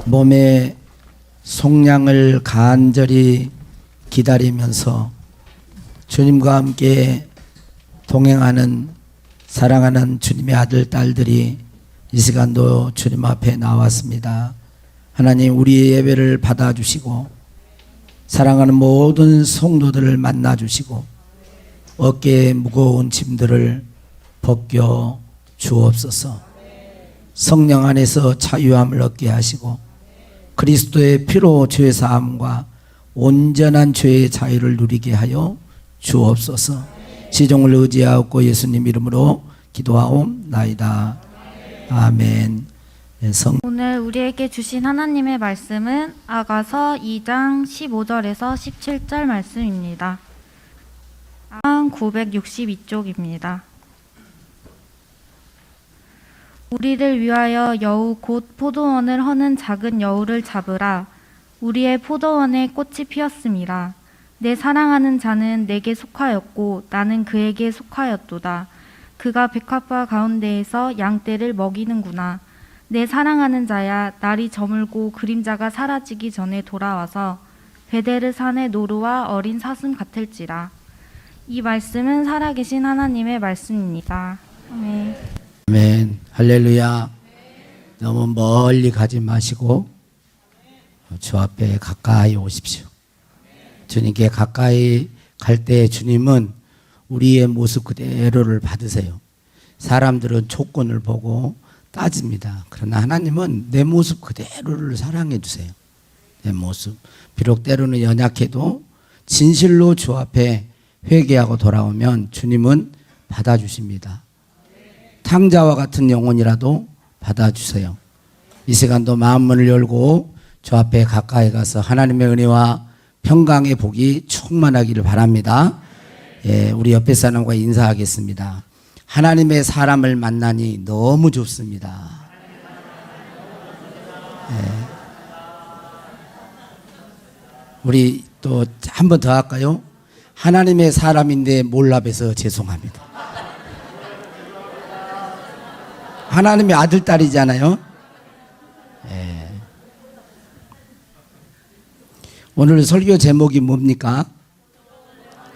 몸의 속량을 간절히 기다리면서 주님과 함께 동행하는 사랑하는 주님의 아들, 딸들이 이 시간도 주님 앞에 나왔습니다. 하나님, 우리 예배를 받아주시고 사랑하는 모든 성도들을 만나주시고 어깨에 무거운 짐들을 벗겨 주옵소서. 성령 안에서 자유함을 얻게 하시고 그리스도의 피로 죄 사함과 온전한 죄의 자유를 누리게 하여 주옵소서. 시종을 의지하옵고 예수님 이름으로 기도하옵나이다. 아멘. 오늘 우리에게 주신 하나님의 말씀은 아가서 2장 15절에서 17절 말씀입니다. 962쪽입니다. 우리를 위하여 여우 곧 포도원을 허는 작은 여우를 잡으라. 우리의 포도원에 꽃이 피었음이라. 내 사랑하는 자는 내게 속하였고 나는 그에게 속하였도다. 그가 백합화 가운데에서 양떼를 먹이는구나. 내 사랑하는 자야, 날이 저물고 그림자가 사라지기 전에 돌아와서 베데르 산의 노루와 어린 사슴 같을지라. 이 말씀은 살아계신 하나님의 말씀입니다. 아멘. 아멘. 할렐루야. 너무 멀리 가지 마시고 주 앞에 가까이 오십시오. 주님께 가까이 갈 때 주님은 우리의 모습 그대로를 받으세요. 사람들은 조건을 보고 따집니다. 그러나 하나님은 내 모습 그대로를 사랑해 주세요. 내 모습. 비록 때로는 연약해도 진실로 주 앞에 회개하고 돌아오면 주님은 받아주십니다. 탕자와 같은 영혼이라도 받아주세요. 이 시간도 마음문을 열고 주 앞에 가까이 가서 하나님의 은혜와 평강의 복이 충만하기를 바랍니다. 예, 우리 옆에 사람과 인사하겠습니다. 하나님의 사람을 만나니 너무 좋습니다. 예. 우리 또 한 번 더 할까요? 하나님의 사람인데 몰라봬서 죄송합니다. 하나님의 아들, 딸이잖아요. 예. 오늘 설교 제목이 뭡니까?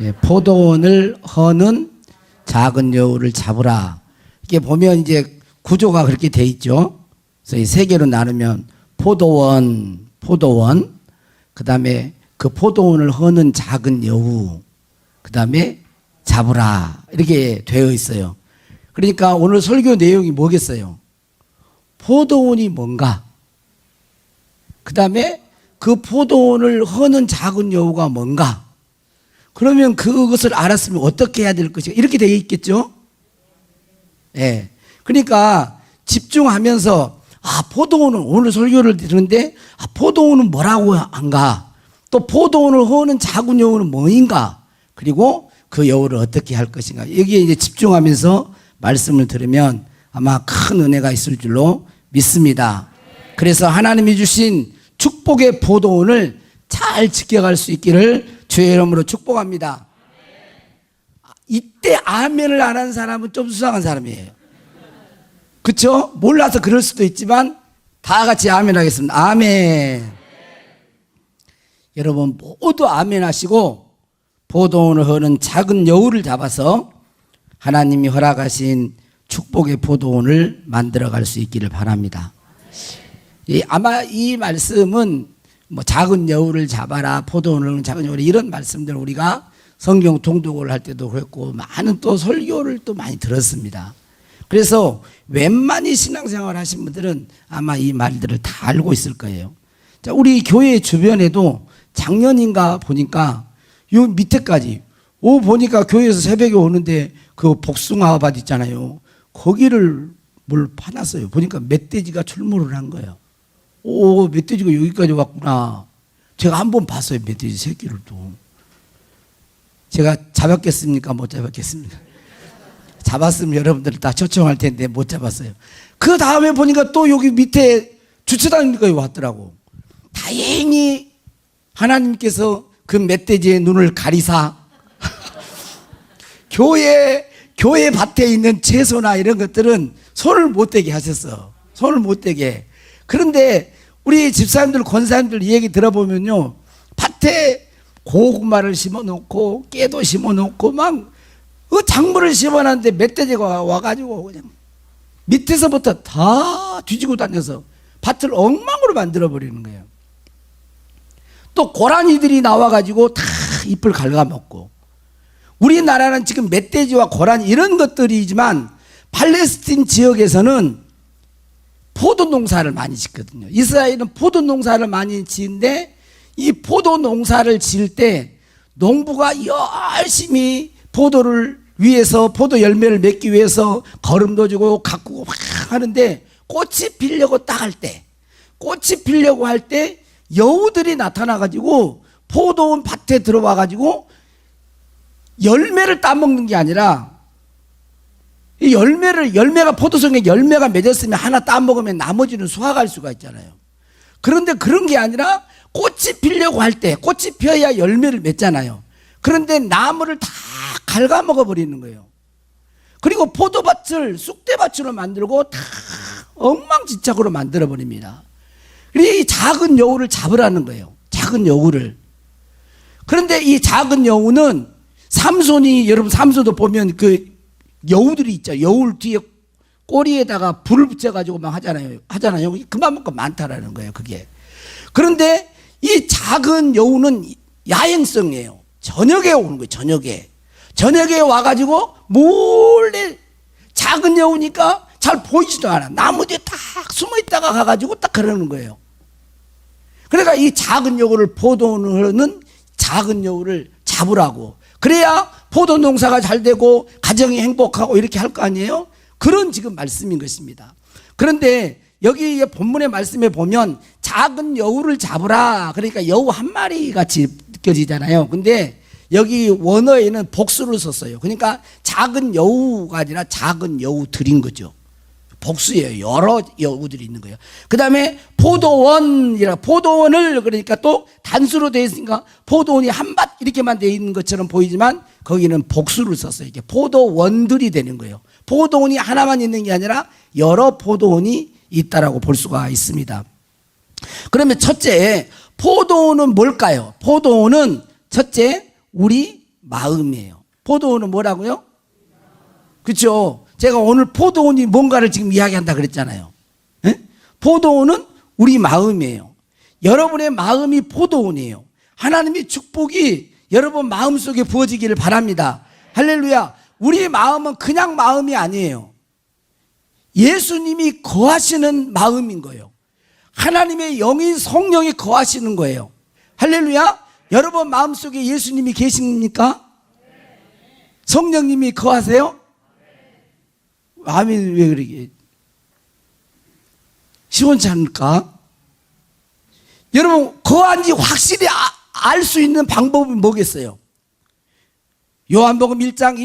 예, 포도원을 허는 작은 여우를 잡으라. 이게 보면 이제 구조가 그렇게 돼 있죠. 그래서 이 세 개로 나누면 포도원, 그 다음에 그 포도원을 허는 작은 여우, 그 다음에 잡으라. 이렇게 되어 있어요. 그러니까 오늘 설교 내용이 뭐겠어요? 포도원이 뭔가? 그 다음에 그 포도원을 허는 작은 여우가 뭔가? 그러면 그것을 알았으면 어떻게 해야 될 것인가? 이렇게 되어 있겠죠? 예. 그러니까 집중하면서, 포도원은 오늘 설교를 들었는데, 포도원은 뭐라고 한가? 또 포도원을 허는 작은 여우는 뭐인가? 그리고 그 여우를 어떻게 할 것인가? 여기에 이제 집중하면서 말씀을 들으면 아마 큰 은혜가 있을 줄로 믿습니다. 그래서 하나님이 주신 축복의 포도원을 잘 지켜갈 수 있기를 주의 이름으로 축복합니다. 이때 아멘을 안 한 사람은 좀 수상한 사람이에요. 그렇죠? 몰라서 그럴 수도 있지만 다 같이 아멘 하겠습니다. 아멘. 여러분 모두 아멘 하시고 포도원을 허는 작은 여우를 잡아서 하나님이 허락하신 축복의 포도원을 만들어갈 수 있기를 바랍니다. 아마 이 말씀은 뭐 작은 여우를 잡아라, 포도원을 작은 여우를, 이런 말씀들 우리가 성경 통독을 할 때도 그랬고 많은 또 설교를 또 많이 들었습니다. 그래서 웬만히 신앙생활 하신 분들은 아마 이 말들을 다 알고 있을 거예요. 자, 우리 교회 주변에도 작년인가 보니까 요 밑에까지 보니까 교회에서 새벽에 오는데 그 복숭아밭 있잖아요. 거기를 뭘 파놨어요. 보니까 멧돼지가 출몰을 한 거예요. 멧돼지가 여기까지 왔구나. 제가 한번 봤어요. 멧돼지 새끼를 또. 제가 잡았겠습니까? 못 잡았겠습니까? 잡았으면 여러분들 다 초청할 텐데 못 잡았어요. 그 다음에 보니까 또 여기 밑에 주차장이 왔더라고. 다행히 하나님께서 그 멧돼지의 눈을 가리사 교회 밭에 있는 채소나 이런 것들은 손을 못 대게 하셨어. 손을 못 대게. 그런데 우리 집사님들, 권사님들 얘기 들어보면요, 밭에 고구마를 심어놓고 깨도 심어놓고 막 작물을 심어놨는데 멧돼지가 와가지고 그냥 밑에서부터 다 뒤지고 다녀서 밭을 엉망으로 만들어버리는 거예요. 또 고라니들이 나와가지고 다 잎을 갉아먹고, 우리나라는 지금 멧돼지와 고라니 이런 것들이지만 팔레스틴 지역에서는 포도 농사를 많이 짓거든요. 이스라엘은 포도 농사를 많이 지는데, 이 포도 농사를 지을 때 농부가 열심히 포도를 위해서, 포도 열매를 맺기 위해서 거름도 주고 가꾸고 막 하는데, 꽃이 피려고 딱 할 때, 꽃이 피려고 할 때 여우들이 나타나가지고 포도원 밭에 들어와가지고 열매를 따먹는 게 아니라, 이 열매가 포도송에 열매가 맺었으면 하나 따먹으면 나머지는 수확할 수가 있잖아요. 그런데 그런 게 아니라 꽃이 피려고 할 때, 꽃이 피어야 열매를 맺잖아요. 그런데 나무를 다 갉아먹어 버리는 거예요. 그리고 포도밭을 쑥대밭으로 만들고 다 엉망진창으로 만들어 버립니다. 이 작은 여우를 잡으라는 거예요. 작은 여우를. 그런데 이 작은 여우는 삼손이, 여러분 삼손도 보면 그 여우들이 있죠. 여우 뒤에 꼬리에다가 불을 붙여가지고 막 하잖아요. 그만큼 많다라는 거예요, 그게. 그런데 이 작은 여우는 야행성이에요. 저녁에 오는 거예요, 저녁에. 저녁에 와가지고 몰래, 작은 여우니까 잘 보이지도 않아. 나무 뒤에 딱 숨어 있다가 가가지고 딱 그러는 거예요. 그러니까 이 작은 여우를, 포도는 작은 여우를 잡으라고. 그래야 포도 농사가 잘 되고 가정이 행복하고 이렇게 할 거 아니에요? 그런 지금 말씀인 것입니다. 그런데 여기 본문의 말씀에 보면 작은 여우를 잡으라, 그러니까 여우 한 마리 같이 느껴지잖아요. 근데 여기 원어에는 복수를 썼어요. 그러니까 작은 여우가 아니라 작은 여우들인 거죠. 복수예요. 여러 여우들이 있는 거예요. 그 다음에 포도원이라, 포도원을, 그러니까 또 단수로 되어 있으니까 포도원이 한 밭 이렇게만 되어 있는 것처럼 보이지만 거기는 복수를 썼어요. 이게 포도원들이 되는 거예요. 포도원이 하나만 있는 게 아니라 여러 포도원이 있다라고 볼 수가 있습니다. 그러면 첫째, 포도원은 뭘까요? 포도원은 첫째, 우리 마음이에요. 포도원은 뭐라고요? 그렇죠? 제가 오늘 포도원이 뭔가를 지금 이야기한다 그랬잖아요. 에? 포도원은 우리 마음이에요. 여러분의 마음이 포도원이에요. 하나님의 축복이 여러분 마음속에 부어지기를 바랍니다. 할렐루야. 우리 마음은 그냥 마음이 아니에요. 예수님이 거하시는 마음인 거예요. 하나님의 영인 성령이 거하시는 거예요. 할렐루야. 여러분 마음속에 예수님이 계십니까? 성령님이 거하세요? 마음이 왜 그러게 시원치 않을까? 여러분 거한지 확실히 알 수 있는 방법이 뭐겠어요? 요한복음 1장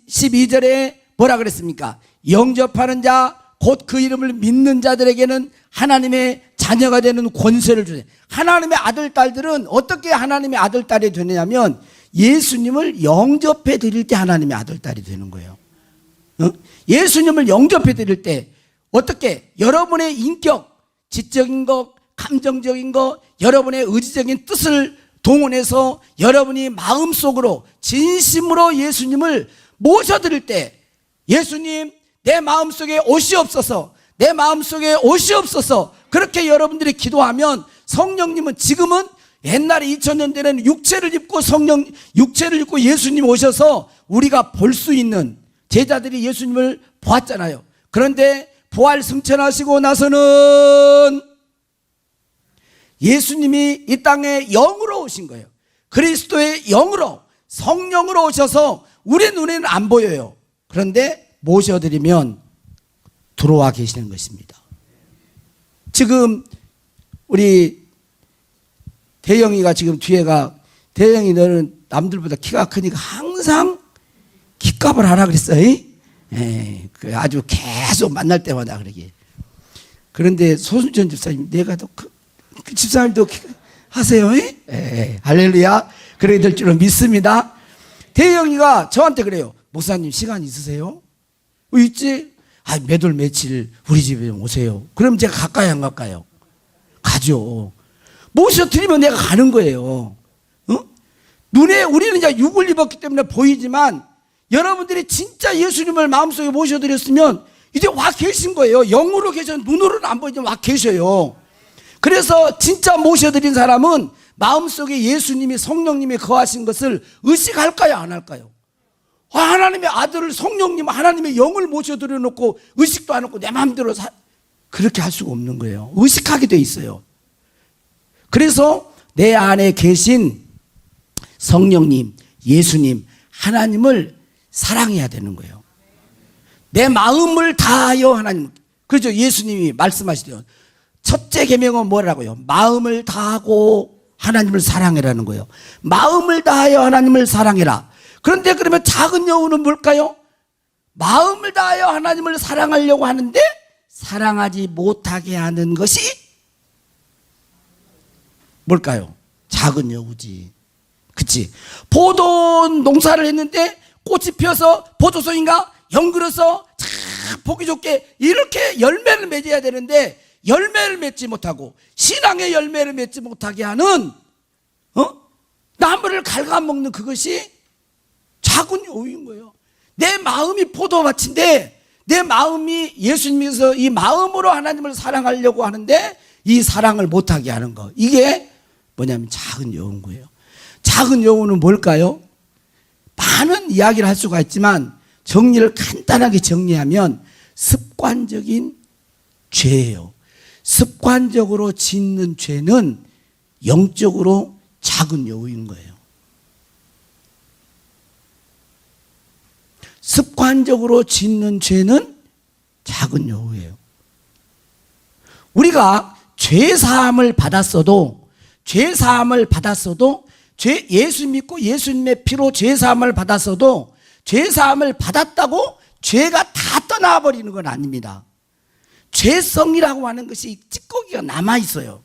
12절에 뭐라 그랬습니까? 영접하는 자 곧 그 이름을 믿는 자들에게는 하나님의 자녀가 되는 권세를 주세요. 하나님의 아들 딸들은 어떻게 하나님의 아들 딸이 되느냐면 예수님을 영접해 드릴 때 하나님의 아들 딸이 되는 거예요. 예수님을 영접해 드릴 때 어떻게 여러분의 인격, 지적인 것, 감정적인 것, 여러분의 의지적인 뜻을 동원해서 여러분이 마음속으로 진심으로 예수님을 모셔드릴 때, 예수님 내 마음속에 오시옵소서, 내 마음속에 오시옵소서, 그렇게 여러분들이 기도하면 성령님은 지금은 옛날에 2000년 전에는 육체를 입고 예수님 오셔서 우리가 볼 수 있는, 제자들이 예수님을 보았잖아요. 그런데 부활 승천하시고 나서는 예수님이 이 땅에 영으로 오신 거예요. 그리스도의 영으로, 성령으로 오셔서 우리 눈에는 안 보여요. 그런데 모셔드리면 들어와 계시는 것입니다. 지금 우리 대영이가 지금 뒤에가, 대영이 너는 남들보다 키가 크니까 항상 키값을 하라 그랬어요. 그 아주 계속 만날 때마다 그러게. 그런데 소순천 집사님, 내가 더 그 집사님도 하세요. 할렐루야. 그래야 될 줄은 믿습니다. 대영이가 저한테 그래요. 목사님 시간 있으세요? 있지? 매달 며칠 우리 집에 좀 오세요. 그럼 제가 가까이 안 갈까요? 가죠. 모셔드리면 내가 가는 거예요. 눈에 우리는 이제 육을 입었기 때문에 보이지만 여러분들이 진짜 예수님을 마음속에 모셔드렸으면 이제 와 계신 거예요. 영으로 계셔. 눈으로는 안 보이지만 와 계셔요. 그래서 진짜 모셔드린 사람은 마음속에 예수님이 성령님이 거하신 것을 의식할까요, 안 할까요? 하나님의 아들을, 성령님, 하나님의 영을 모셔드려 놓고 의식도 안 하고 내 마음대로 그렇게 할 수가 없는 거예요. 의식하게 돼 있어요. 그래서 내 안에 계신 성령님, 예수님, 하나님을 사랑해야 되는 거예요. 내 마음을 다하여 하나님. 그렇죠. 예수님이 말씀하시대요. 첫째 계명은 뭐라고요? 마음을 다하고 하나님을 사랑해라는 거예요. 마음을 다하여 하나님을 사랑해라. 그런데 그러면 작은 여우는 뭘까요? 마음을 다하여 하나님을 사랑하려고 하는데 사랑하지 못하게 하는 것이 뭘까요? 작은 여우지. 그치? 포도 농사를 했는데 꽃이 피어서 포도송인가 연그러서 참 보기 좋게 이렇게 열매를 맺어야 되는데 열매를 맺지 못하고 신앙의 열매를 맺지 못하게 하는 나무를 갉아먹는 그것이 작은 여우인 거예요. 내 마음이 포도밭인데 내 마음이 예수님께서 이 마음으로 하나님을 사랑하려고 하는데 이 사랑을 못하게 하는 거, 이게 뭐냐면 작은 여우인 거예요. 작은 여우는 뭘까요? 많은 이야기를 할 수가 있지만 정리를 간단하게 정리하면 습관적인 죄예요. 습관적으로 짓는 죄는 영적으로 작은 여우인 거예요. 습관적으로 짓는 죄는 작은 여우예요. 우리가 죄사함을 받았어도 예수 믿고 예수님의 피로 죄사함을 받았어도 죄사함을 받았다고 죄가 다 떠나버리는 건 아닙니다. 죄성이라고 하는 것이 찌꺼기가 남아있어요.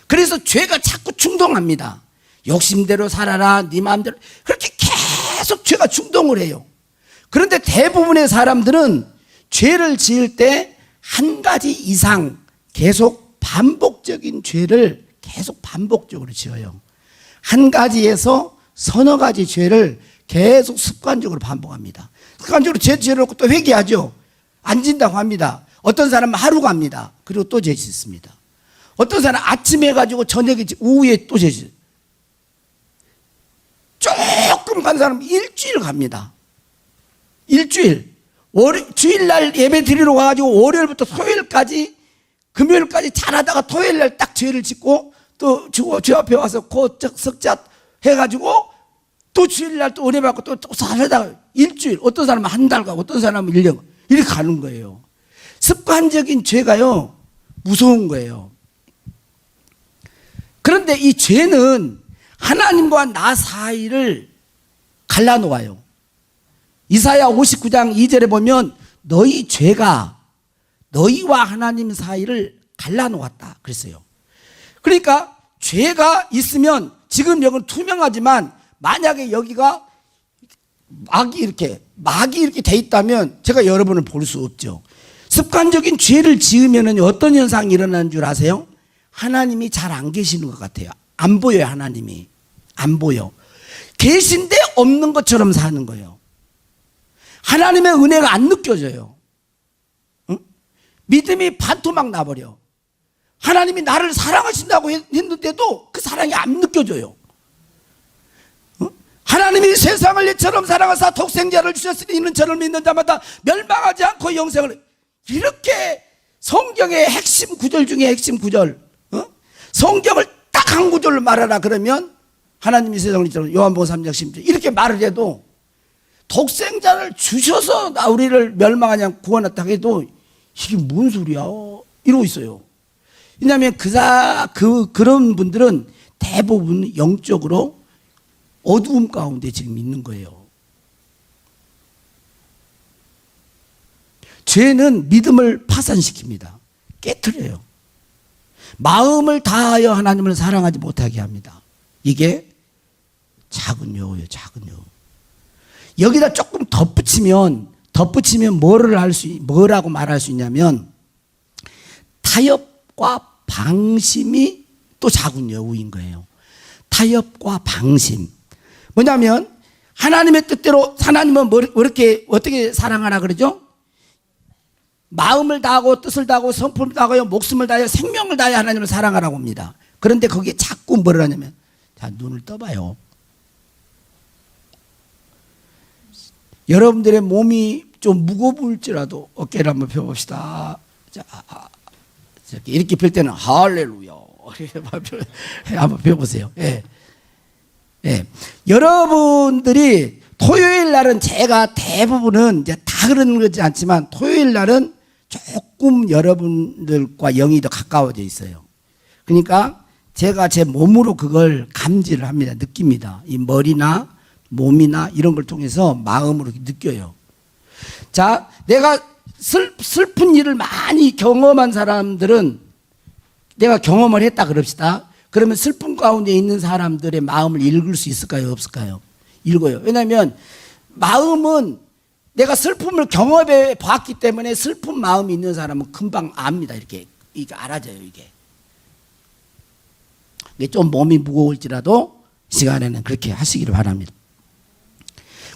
그래서 죄가 자꾸 충동합니다. 욕심대로 살아라, 네 마음대로. 그렇게 계속 죄가 충동을 해요. 그런데 대부분의 사람들은 죄를 지을 때 한 가지 이상 계속 반복적인 죄를 계속 반복적으로 지어요. 한 가지에서 서너 가지 죄를 계속 습관적으로 반복합니다. 습관적으로 죄를 놓고 또 회개하죠. 안 진다고 합니다. 어떤 사람은 하루 갑니다. 그리고 또 죄 짓습니다. 어떤 사람은 아침에 해가지고 저녁에 오후에 또 죄 짓어요. 조금 간 사람은 일주일 갑니다. 일주일. 주일날 예배 드리러 가가지고 월요일부터 토요일까지, 금요일까지 잘하다가 토요일날 딱 죄를 짓고 또 주 앞에 와서 석자 해가지고 또 주일날 또 은혜 받고 또 살다가 일주일. 어떤 사람은 한 달 가고 어떤 사람은 1년 이렇게 가는 거예요. 습관적인 죄가요, 무서운 거예요. 그런데 이 죄는 하나님과 나 사이를 갈라놓아요. 이사야 59장 2절에 보면 너희 죄가 너희와 하나님 사이를 갈라놓았다 그랬어요. 그러니까 죄가 있으면 지금 여기는 투명하지만 만약에 여기가 막이 이렇게 돼 있다면 제가 여러분을 볼 수 없죠. 습관적인 죄를 지으면 어떤 현상이 일어나는 줄 아세요? 하나님이 잘 안 계시는 것 같아요. 안 보여요. 하나님이 안 보여. 계신데 없는 것처럼 사는 거예요. 하나님의 은혜가 안 느껴져요. 응? 믿음이 반토막 나버려. 하나님이 나를 사랑하신다고 했는데도 그 사랑이 안 느껴져요. 응? 하나님이 세상을 이처럼 사랑하사 독생자를 주셨으니 이는 저를 믿는 자마다 멸망하지 않고 영생을. 이렇게 성경의 핵심 구절 중에 핵심 구절, 성경을 딱 한 구절로 말하라 그러면 하나님이 세상을 이처럼, 요한복음 3장 16절 이렇게 말을 해도 독생자를 주셔서 우리를 멸망하지 않고 구원했다 해도 이게 뭔 소리야 이러고 있어요. 왜냐하면 그런 분들은 대부분 영적으로 어두움 가운데 지금 있는 거예요. 죄는 믿음을 파산시킵니다. 깨트려요. 마음을 다하여 하나님을 사랑하지 못하게 합니다. 이게 작은 여우예요. 작은 여우. 여기다 조금 덧붙이면 뭐라고 말할 수 있냐면 타협과 방심이 또 작은 여우인 거예요. 타협과 방심. 뭐냐면 하나님의 뜻대로 하나님은 어떻게 사랑하라 그러죠? 마음을 다하고 뜻을 다하고 성품을 다하고 목숨을 다하여 생명을 다하여 하나님을 사랑하라고 합니다. 그런데 거기에 자꾸 뭐를 하냐면 자, 눈을 떠봐요. 여러분들의 몸이 좀 무거울지라도 어깨를 한번 펴봅시다. 자, 이렇게 펼 때는 할렐루야 한번 펴보세요. 예. 예. 여러분들이 토요일 날은 제가 대부분은 이제 다 그러는 거지 않지만 토요일 날은 조금 여러분들과 영이 더 가까워져 있어요. 그러니까 제가 제 몸으로 그걸 감지를 합니다. 느낍니다. 이 머리나 몸이나 이런 걸 통해서 마음으로 느껴요. 자, 내가 슬픈 일을 많이 경험한 사람들은 내가 경험을 했다 그럽시다. 그러면 슬픔 가운데 있는 사람들의 마음을 읽을 수 있을까요? 없을까요? 읽어요. 왜냐하면 마음은 내가 슬픔을 경험해 봤기 때문에 슬픈 마음이 있는 사람은 금방 압니다. 이게 알아져요. 이게 좀 몸이 무거울지라도 시간에는 그렇게 하시기를 바랍니다.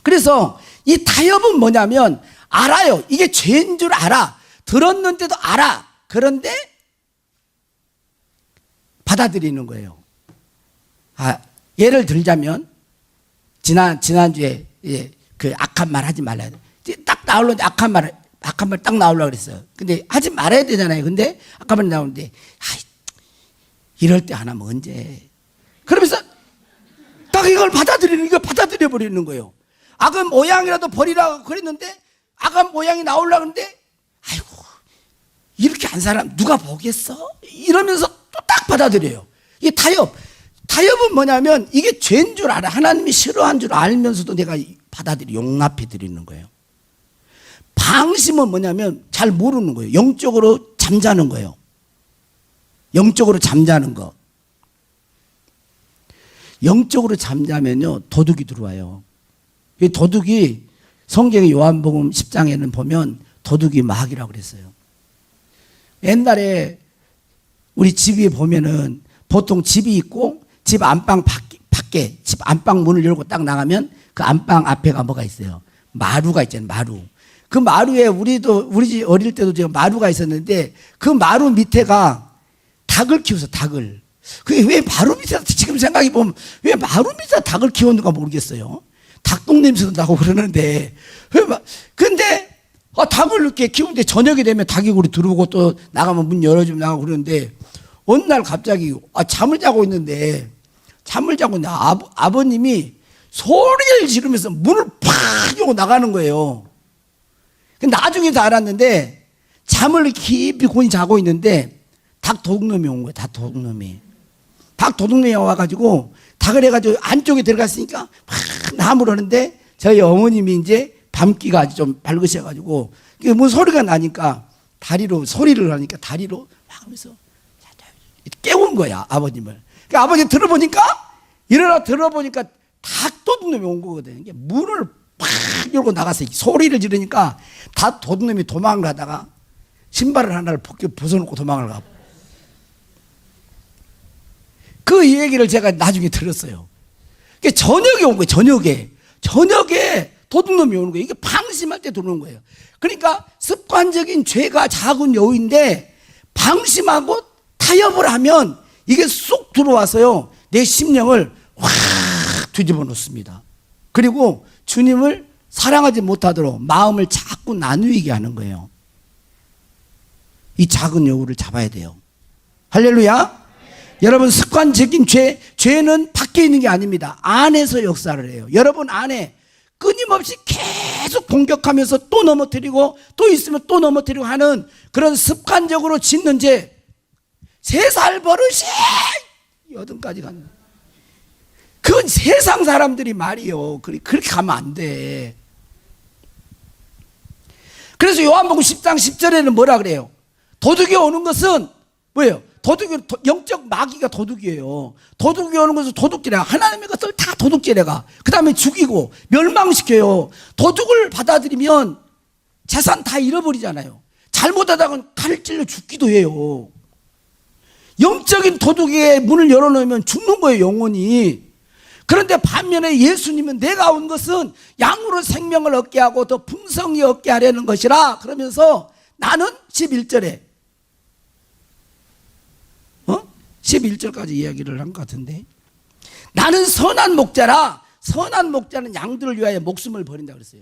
그래서 이 타협은 뭐냐면 알아요. 이게 죄인 줄 알아. 들었는데도 알아. 그런데 받아들이는 거예요. 예를 들자면 지난주에 그 악한 말 하지 말라. 딱 나오려는데 악한 말 딱 나오려고 그랬어요. 근데 하지 말아야 되잖아요. 근데 악한 말 나오는데 이럴 때 안 하면 언제? 그러면서 딱 이걸 받아들여 버리는 거예요. 악한 모양이라도 버리라고 그랬는데 악한 모양이 나오려고 하는데 아이고 이렇게 한 사람 누가 보겠어? 이러면서 또 딱 받아들여요. 이게 타협은 뭐냐면 이게 죄인 줄 알아. 하나님이 싫어한 줄 알면서도 내가 용납해 드리는 거예요. 방심은 뭐냐면 잘 모르는 거예요. 영적으로 잠자는 거예요. 영적으로 잠자는 거. 영적으로 잠자면요 도둑이 들어와요. 이 도둑이 성경의 요한복음 10장에는 보면 도둑이 마귀라고 그랬어요. 옛날에 우리 집에 보면은 보통 집이 있고 집 안방 밖에 집 안방 문을 열고 딱 나가면 그 안방 앞에가 뭐가 있어요? 마루가 있잖아요. 마루. 그 마루에 우리 집 어릴 때도 제가 마루가 있었는데 그 마루 밑에가 닭을 키워서 닭을. 그게 왜 마루 밑에다 지금 생각해 보면 왜 마루 밑에다 닭을 키웠는가 모르겠어요. 닭똥 냄새도 나고 그러는데 근데 닭을 이렇게 키우는데 저녁이 되면 닭이 우리 들어오고 또 나가면 문 열어주면 나가고 그러는데 어느 날 갑자기 잠을 자고 있는데 아버님이 소리를 지르면서 문을 팍 열고 나가는 거예요. 나중에 다 알았는데 잠을 깊이 곤히 자고 있는데 닭 도둑놈이 온 거예요. 닭 도둑놈이 와가지고 닭을 해가지고 안쪽에 들어갔으니까 막 나무를 하는데 저희 어머님이 이제 밤기가 아주 좀 밝으셔가지고 뭐 소리가 나니까 소리를 하니까 다리로 막 하면서 깨운 거야 아버님을. 그러니까 아버지 일어나 들어보니까 닭 도둑놈이 온 거거든. 문을 팍 열고 나가서 소리를 지르니까 닭 도둑놈이 도망을 가다가 신발을 하나를 벗어놓고 도망을 가고. 그 얘기를 제가 나중에 들었어요. 저녁에 온 거예요. 저녁에 도둑놈이 오는 거예요. 이게 방심할 때 들어오는 거예요. 그러니까 습관적인 죄가 작은 여우인데 방심하고 타협을 하면 이게 쏙 들어와서요 내 심령을 확 뒤집어 놓습니다. 그리고 주님을 사랑하지 못하도록 마음을 자꾸 나누게 하는 거예요. 이 작은 여우를 잡아야 돼요. 할렐루야. 여러분 습관적인 죄는 밖에 있는 게 아닙니다. 안에서 역사를 해요. 여러분 안에 끊임없이 계속 공격하면서 또 넘어뜨리고 또 있으면 또 넘어뜨리고 하는 그런 습관적으로 짓는 죄. 3살 버릇이 8까지 가는. 그건 세상 사람들이 말이요. 그렇게 가면 안 돼. 그래서 요한복음 10장 10절에는 뭐라 그래요? 도둑이 오는 것은 뭐예요? 영적 마귀가 도둑이에요. 도둑이 오는 것은 도둑질해. 하나님의 것을 다 도둑질해가. 그 다음에 죽이고 멸망시켜요. 도둑을 받아들이면 재산 다 잃어버리잖아요. 잘못하다가 칼을 찔러 죽기도 해요. 영적인 도둑의 문을 열어놓으면 죽는 거예요, 영혼이. 그런데 반면에 예수님은 내가 온 것은 양으로 생명을 얻게 하고 더 풍성히 얻게 하려는 것이라 그러면서 나는 11절에 11절까지 이야기를 한 것 같은데, 나는 선한 목자라. 선한 목자는 양들을 위하여 목숨을 버린다 그랬어요.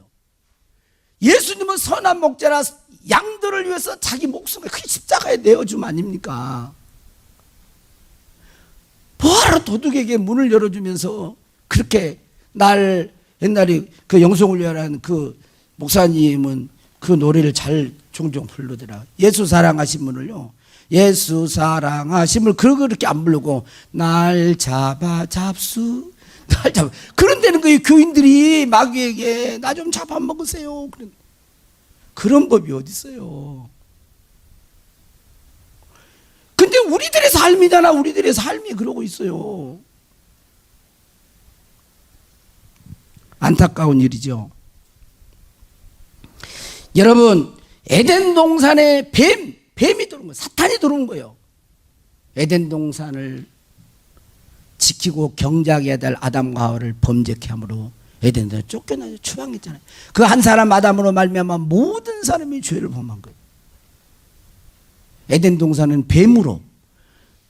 예수님은 선한 목자라 양들을 위해서 자기 목숨을 그 십자가에 내어줌 아닙니까? 뭐하러 도둑에게 문을 열어주면서 그렇게 날, 옛날에 그 영성을 위하라는 그 목사님은 그 노래를 잘 종종 부르더라. 예수 사랑하신 분을요, 예수 사랑하심을 그렇게 안 부르고 날 잡아 잡수, 날 잡아, 그런다는 거예요. 교인들이 마귀에게 나 좀 잡아먹으세요. 그런 법이 어디 있어요? 근데 우리들의 삶이잖아. 우리들의 삶이 그러고 있어요. 안타까운 일이죠. 여러분, 에덴 동산에 뱀이 들어온 거예요. 사탄이 들어온 거예요. 에덴 동산을 지키고 경작해야 될 아담과 하와를 범죄케 함으로 에덴에서 쫓겨나서 추방했잖아요. 그 한 사람 아담으로 말미암아 모든 사람이 죄를 범한 거예요. 에덴 동산은 뱀으로,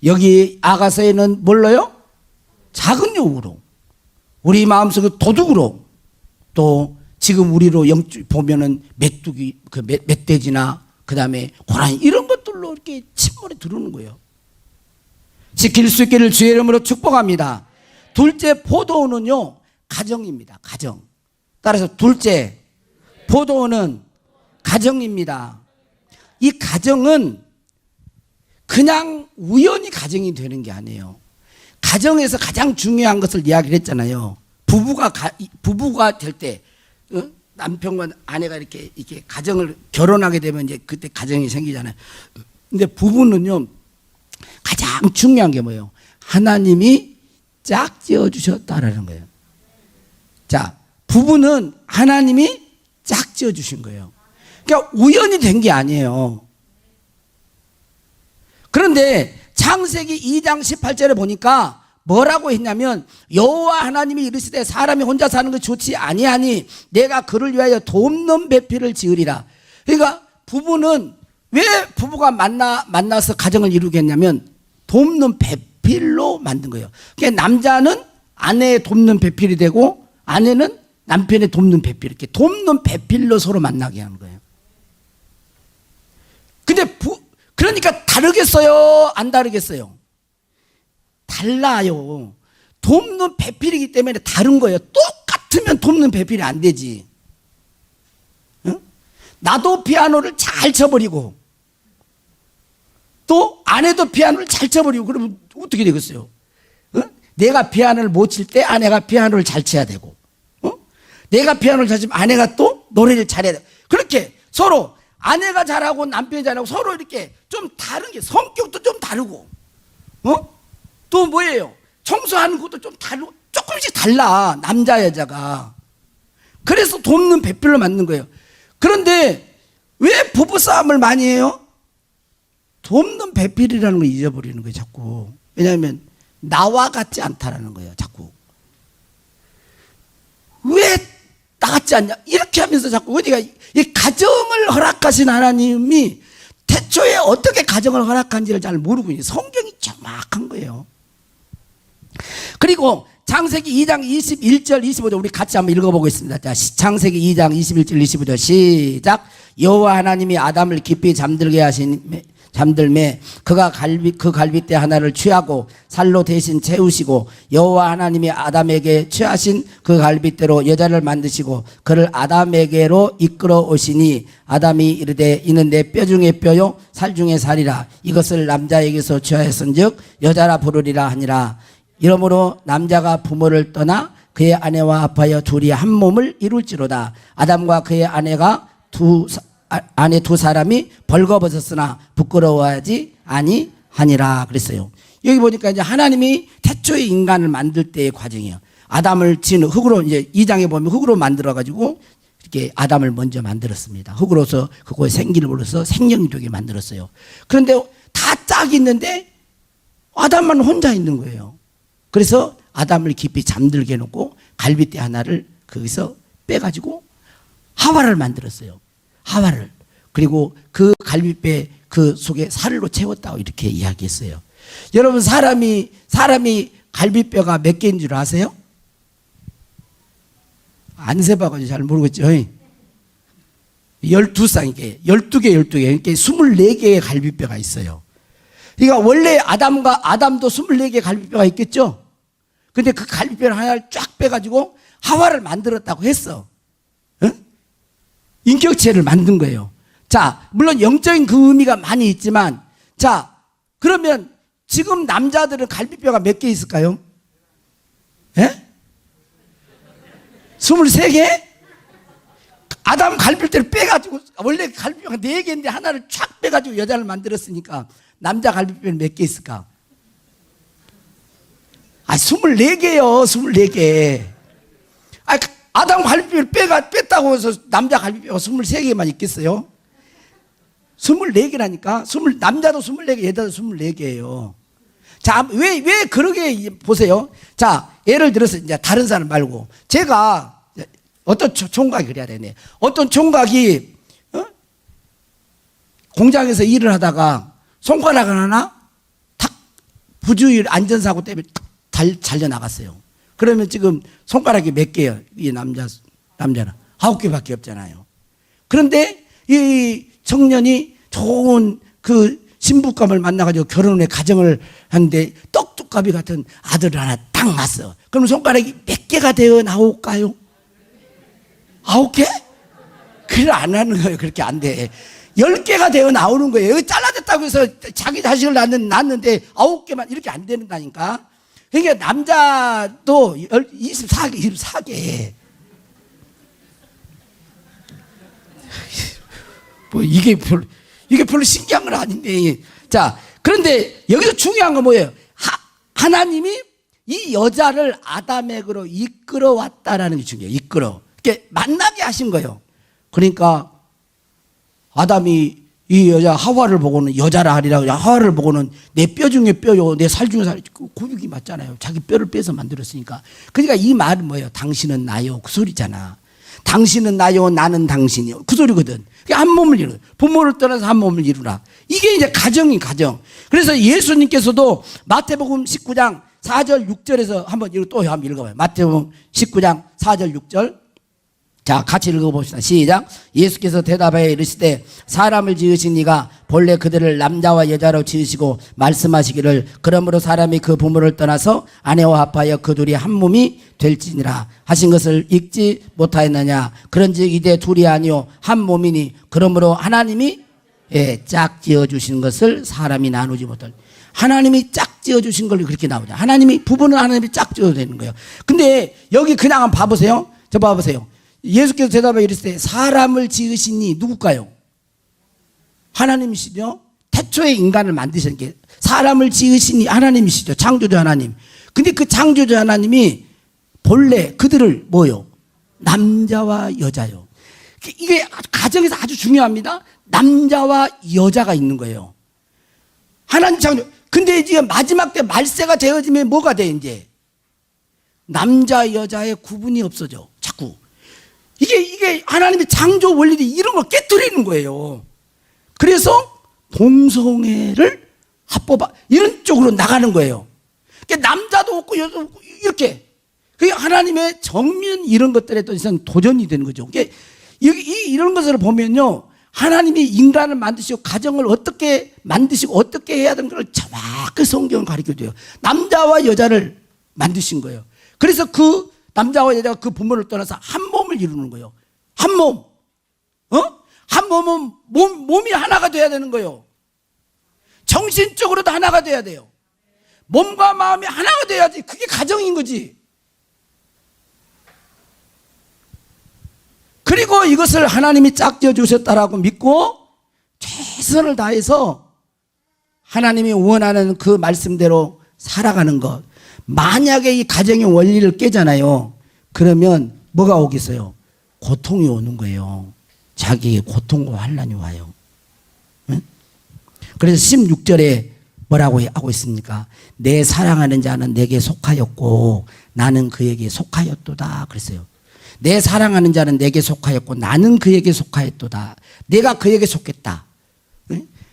여기 아가서에는 뭘로요? 작은 여우로, 우리 마음속에 도둑으로, 또 지금 우리로 보면은 메뚜기, 그 멧돼지나 그 다음에 고라니 이런 것들로 이렇게 침몰에 들어오는 거예요. 지킬 수 있기를 주의 이름으로 축복합니다. 둘째, 포도원은요 가정입니다. 가정. 따라서 둘째, 포도원은 가정입니다. 이 가정은 그냥 우연히 가정이 되는 게 아니에요. 가정에서 가장 중요한 것을 이야기를 했잖아요. 부부가 될 때, 남편과 아내가 이렇게 가정을 결혼하게 되면 이제 그때 가정이 생기잖아요. 근데 부부는요, 가장 중요한 게 뭐예요? 하나님이 짝지어 주셨다라는 거예요. 자, 부부는 하나님이 짝지어 주신 거예요. 그러니까 우연히 된 게 아니에요. 그런데 창세기 2장 18절에 보니까 뭐라고 했냐면, 여호와 하나님이 이르시되 사람이 혼자 사는 것이 좋지 아니하니 내가 그를 위하여 돕는 배필을 지으리라. 그러니까 부부는 왜 부부가 만나서 가정을 이루겠냐면 돕는 배필로 만든 거예요. 그러니까 남자는 아내의 돕는 배필이 되고 아내는 남편의 돕는 배필, 이렇게 돕는 배필로 서로 만나게 하는 거예요. 근데 그러니까 다르겠어요? 안 다르겠어요? 달라요. 돕는 배필이기 때문에 다른 거예요. 똑같으면 돕는 배필이 안 되지. 응? 나도 피아노를 잘 쳐버리고 또 아내도 피아노를 잘 쳐버리고 그러면 어떻게 되겠어요? 응? 내가 피아노를 못 칠 때 아내가 피아노를 잘 쳐야 되고, 내가 피아노를 잘 치면 아내가 또 노래를 잘해야 되고, 그렇게 서로 아내가 잘하고 남편이 잘하고 서로 이렇게 좀 다른 게, 성격도 좀 다르고, 또 뭐예요? 청소하는 것도 좀 다르고, 조금씩 달라, 남자 여자가. 그래서 돕는 배필로 만든 거예요. 그런데 왜 부부싸움을 많이 해요? 돕는 배필이라는 걸 잊어버리는 거예요, 자꾸. 왜냐하면 나와 같지 않다라는 거예요, 자꾸. 왜 나 같지 않냐? 이렇게 하면서 자꾸 어디가, 이 가정을 허락하신 하나님이 태초에 어떻게 가정을 허락한지를 잘 모르고 있는, 성경이 정확한 거예요. 그리고 창세기 2장 21절 25절 우리 같이 한번 읽어보겠습니다. 자, 창세기 2장 21절 25절 시작. 여호와 하나님이 아담을 깊이 잠들매 그가 그 갈빗대 하나를 취하고 살로 대신 채우시고, 여호와 하나님이 아담에게 취하신 그 갈빗대로 여자를 만드시고 그를 아담에게로 이끌어 오시니, 아담이 이르되 이는 내 뼈 중에 뼈요 살 중에 살이라. 이것을 남자에게서 취하였은즉 여자라 부르리라 하니라. 이러므로 남자가 부모를 떠나 그의 아내와 합하여 둘이 한 몸을 이룰지로다. 아담과 그의 아내 두 사람이 벌거벗었으나 부끄러워하지 아니하니라 그랬어요. 여기 보니까 이제 하나님이 태초에 인간을 만들 때의 과정이에요. 아담을 진 흙으로, 이제 2장에 보면 흙으로 만들어가지고 이렇게 아담을 먼저 만들었습니다. 흙으로서 그거에 생기를 불어서 생명이 되게 만들었어요. 그런데 다 짝이 있는데 아담만 혼자 있는 거예요. 그래서 아담을 깊이 잠들게 해놓고 갈빗대 하나를 거기서 빼가지고 하와를 만들었어요. 하와를. 그리고 그 갈빗배 그 속에 살로 채웠다고 이렇게 이야기했어요. 여러분, 사람이 갈빗뼈가 몇 개인 줄 아세요? 안 세봐가지고 잘 모르겠죠. 12쌍이게 12개. 그러니까 24개의 갈빗뼈가 있어요. 그러니까 원래 아담도 24개의 갈빗뼈가 있겠죠? 근데 그 갈빗뼈를 하나를 쫙 빼가지고 하와를 만들었다고 했어. 인격체를 만든 거예요. 자, 물론 영적인 그 의미가 많이 있지만, 자, 그러면 지금 남자들은 갈빗뼈가 몇 개 있을까요? 23개? 아담 갈빗뼈를 빼가지고, 원래 갈빗뼈가 4개인데 하나를 쫙 빼가지고 여자를 만들었으니까 남자 갈빗뼈는 몇 개 있을까? 24개요, 24개. 아담 갈빗뼈를 뺐다고 해서 남자 갈빗뼈가 23개만 있겠어요? 24개라니까. 남자도 24개, 여자도 24개예요. 자, 왜 그러게 보세요. 자, 예를 들어서 이제 다른 사람 말고 제가 어떤 총각이 그래야 되네. 어떤 총각이 공장에서 일을 하다가 손가락 하나 탁 부주의 안전사고 때문에 잘려 나갔어요. 그러면 지금 손가락이 몇 개예요? 이 남자는 9개밖에 없잖아요. 그런데 이 청년이 좋은 그 신부감을 만나가지고 결혼에 가정을 하는데 떡두꺼비 같은 아들을 하나 딱 낳았어. 그럼 손가락이 몇 개가 되어 나올까요? 9개? 그래 안 하는 거예요. 그렇게 안 돼. 10개가 되어 나오는 거예요. 잘라졌다고 해서 자기 자식을 낳는데 9개만 이렇게 안 된다니까. 그러니까 남자도 24개. 뭐 이게 별로 신기한 건 아닌데. 자, 그런데 여기서 중요한 건 뭐예요? 하나님이 이 여자를 아담에게로 이끌어 왔다라는 게 중요해요. 이렇게 만나게 하신 거예요. 그러니까 아담이 이 여자 하와를 보고는 여자라 하리라. 하와를 보고는 내 뼈 중에 뼈요, 내 살 중에 살. 고육이 맞잖아요. 자기 뼈를 빼서 만들었으니까. 그러니까 이 말은 뭐예요? 당신은 나요. 그 소리잖아. 당신은 나요, 나는 당신이요. 그 소리거든. 한 몸을 이루라. 부모를 떠나서 한 몸을 이루라. 이게 이제 가정. 그래서 예수님께서도 마태복음 19장 4절 6절에서 한번 읽어봐요. 마태복음 19장 4절 6절. 자, 같이 읽어봅시다. 시작. 예수께서 대답하여 이르시되 사람을 지으신 이가 본래 그들을 남자와 여자로 지으시고 말씀하시기를 그러므로 사람이 그 부모를 떠나서 아내와 합하여 그 둘이 한 몸이 될지니라 하신 것을 읽지 못하였느냐. 그런즉 이제 둘이 아니요 한 몸이니 그러므로 하나님이 짝 지어주신 것을 사람이 나누지 못할. 하나님이 짝 지어주신 걸 그렇게 나오죠. 부부는 하나님이 짝 지어야 되는 거예요. 근데 여기 그냥 한번 봐보세요. 저 봐보세요. 예수께서 대답하여 이르시되 사람을 지으시니 누굴까요? 하나님이시죠. 태초에 인간을 만드신 게 사람을 지으시니 하나님이시죠. 창조주 하나님. 근데 그 창조주 하나님이 본래 그들을 뭐요? 남자와 여자요. 이게 가정에서 아주 중요합니다. 남자와 여자가 있는 거예요. 하나님 창조. 근데 지금 마지막 때 말세가 되어지면 뭐가 돼 이제? 남자 여자의 구분이 없어져. 자꾸. 이게 하나님의 창조 원리들이 이런 걸 깨뜨리는 거예요. 그래서 동성애를 합법화 이런 쪽으로 나가는 거예요. 그러니까 남자도 없고 여자도 없고 이렇게. 그게 하나님의 정면 이런 것들에 또 이상 도전이 되는 거죠. 그러니까 이런 것을 보면요. 하나님이 인간을 만드시고 가정을 어떻게 만드시고 어떻게 해야 되는 걸 정확히 성경을 가르쳐줘요. 남자와 여자를 만드신 거예요. 그래서 그 남자와 여자가 그 부모를 떠나서 한 몸을 이루는 거예요. 한 몸. 한 몸은 몸이 하나가 돼야 되는 거예요. 정신적으로도 하나가 돼야 돼요. 몸과 마음이 하나가 돼야지. 그게 가정인 거지. 그리고 이것을 하나님이 짝지어 주셨다라고 믿고 최선을 다해서 하나님이 원하는 그 말씀대로 살아가는 것. 만약에 이 가정의 원리를 깨잖아요. 그러면 뭐가 오겠어요? 고통이 오는 거예요. 자기의 고통과 환난이 와요. 응? 그래서 16절에 뭐라고 하고 있습니까? 내 사랑하는 자는 내게 속하였고 나는 그에게 속하였도다 그랬어요. 내 사랑하는 자는 내게 속하였고 나는 그에게 속하였도다. 내가 그에게 속했다.